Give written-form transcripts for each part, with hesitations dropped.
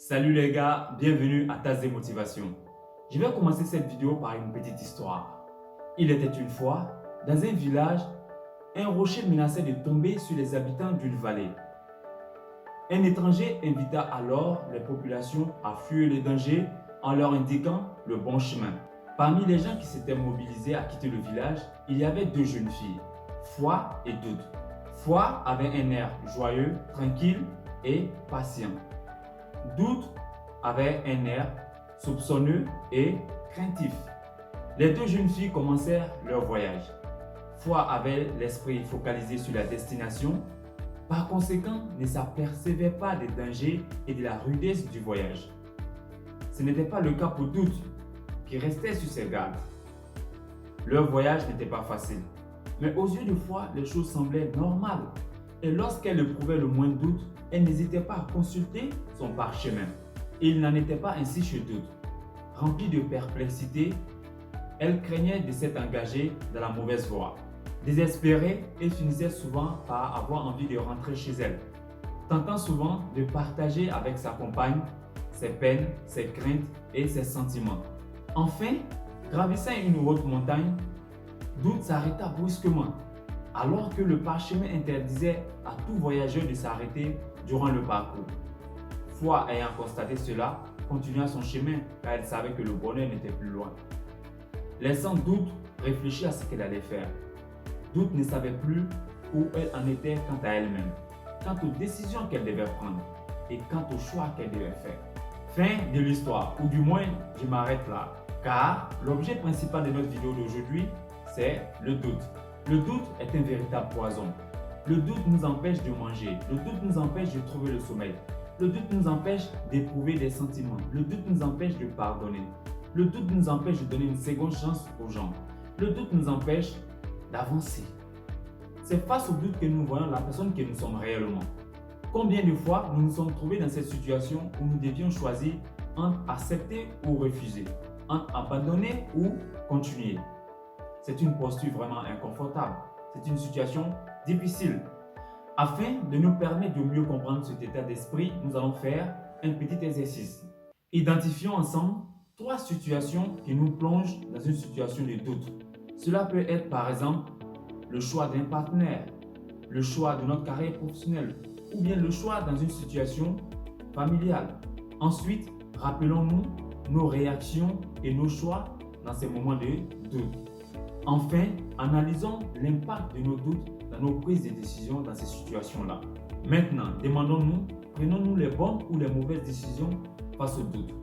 Salut les gars, bienvenue à Tasse de Motivation. Je vais commencer cette vidéo par une petite histoire. Il était une fois, dans un village, un rocher menaçait de tomber sur les habitants d'une vallée. Un étranger invita alors les populations à fuir le danger en leur indiquant le bon chemin. Parmi les gens qui s'étaient mobilisés à quitter le village, il y avait deux jeunes filles, Foi et Doute. Foi avait un air joyeux, tranquille et patient. Doute avait un air soupçonneux et craintif. Les deux jeunes filles commencèrent leur voyage. Foi avait l'esprit focalisé sur la destination, par conséquent ne s'apercevait pas des dangers et de la rudesse du voyage. Ce n'était pas le cas pour Doute, qui restait sur ses gardes. Leur voyage n'était pas facile, mais aux yeux de Foi, les choses semblaient normales. Et lorsqu'elle éprouvait le moindre doute, elle n'hésitait pas à consulter son parchemin. Et il n'en était pas ainsi chez Doute. Remplie de perplexité, elle craignait de s'être engagée dans la mauvaise voie. Désespérée, elle finissait souvent par avoir envie de rentrer chez elle, tentant souvent de partager avec sa compagne ses peines, ses craintes et ses sentiments. Enfin, gravissant une haute montagne, Doute s'arrêta brusquement, alors que le parchemin interdisait à tout voyageur de s'arrêter durant le parcours. Foi, ayant constaté cela, continua son chemin car elle savait que le bonheur n'était plus loin. Laissant Doute réfléchir à ce qu'elle allait faire. Doute ne savait plus où elle en était quant à elle-même, quant aux décisions qu'elle devait prendre et quant aux choix qu'elle devait faire. Fin de l'histoire, ou du moins je m'arrête là, car l'objet principal de notre vidéo d'aujourd'hui, c'est le doute. Le doute est un véritable poison. Le doute nous empêche de manger. Le doute nous empêche de trouver le sommeil. Le doute nous empêche d'éprouver des sentiments. Le doute nous empêche de pardonner. Le doute nous empêche de donner une seconde chance aux gens. Le doute nous empêche d'avancer. C'est face au doute que nous voyons la personne que nous sommes réellement. Combien de fois nous nous sommes trouvés dans cette situation où nous devions choisir entre accepter ou refuser, entre abandonner ou continuer. C'est une posture vraiment inconfortable. C'est une situation difficile. Afin de nous permettre de mieux comprendre cet état d'esprit, nous allons faire un petit exercice. Identifions ensemble 3 situations qui nous plongent dans une situation de doute. Cela peut être par exemple le choix d'un partenaire, le choix de notre carrière professionnelle ou bien le choix dans une situation familiale. Ensuite, rappelons-nous nos réactions et nos choix dans ces moments de doute. Enfin, analysons l'impact de nos doutes dans nos prises de décision dans ces situations-là. Maintenant, demandons-nous, prenons-nous les bonnes ou les mauvaises décisions face au doute.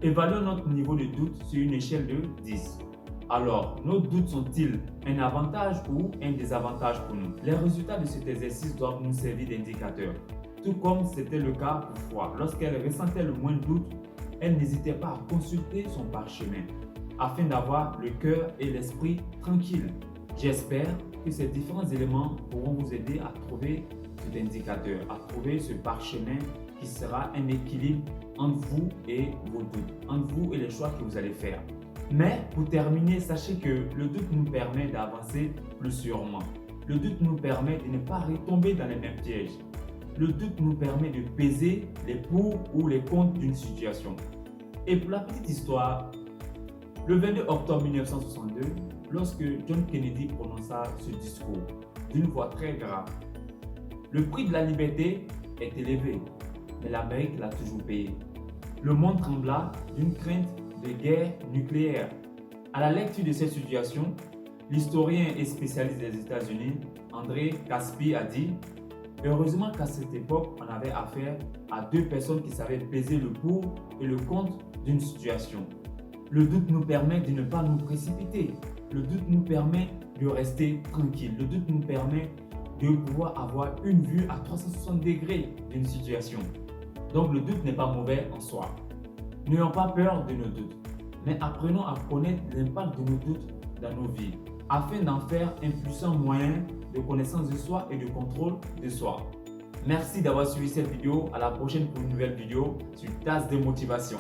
Évaluons notre niveau de doute sur une échelle de 10. Alors, nos doutes sont-ils un avantage ou un désavantage pour nous? Les résultats de cet exercice doivent nous servir d'indicateur. Tout comme c'était le cas pour Foi. Lorsqu'elle ressentait le moindre doute, elle n'hésitait pas à consulter son parchemin, afin d'avoir le cœur et l'esprit tranquilles. J'espère que ces différents éléments pourront vous aider à trouver cet indicateur, à trouver ce parchemin qui sera un équilibre entre vous et vos doutes, entre vous et les choix que vous allez faire. Mais pour terminer, sachez que le doute nous permet d'avancer plus sûrement. Le doute nous permet de ne pas retomber dans les mêmes pièges. Le doute nous permet de peser les pour ou les contre d'une situation. Et pour la petite histoire, le 22 octobre 1962, lorsque John Kennedy prononça ce discours d'une voix très grave, le prix de la liberté est élevé, mais l'Amérique l'a toujours payé. Le monde trembla d'une crainte de guerre nucléaire. À la lecture de cette situation, l'historien et spécialiste des États-Unis, André Caspi, a dit « Heureusement qu'à cette époque, on avait affaire à 2 personnes qui savaient peser le pour et le contre d'une situation. » Le doute nous permet de ne pas nous précipiter. Le doute nous permet de rester tranquille. Le doute nous permet de pouvoir avoir une vue à 360 degrés d'une situation. Donc le doute n'est pas mauvais en soi. N'ayons pas peur de nos doutes, mais apprenons à connaître l'impact de nos doutes dans nos vies, afin d'en faire un puissant moyen de connaissance de soi et de contrôle de soi. Merci d'avoir suivi cette vidéo. À la prochaine pour une nouvelle vidéo sur Tasse de Motivation.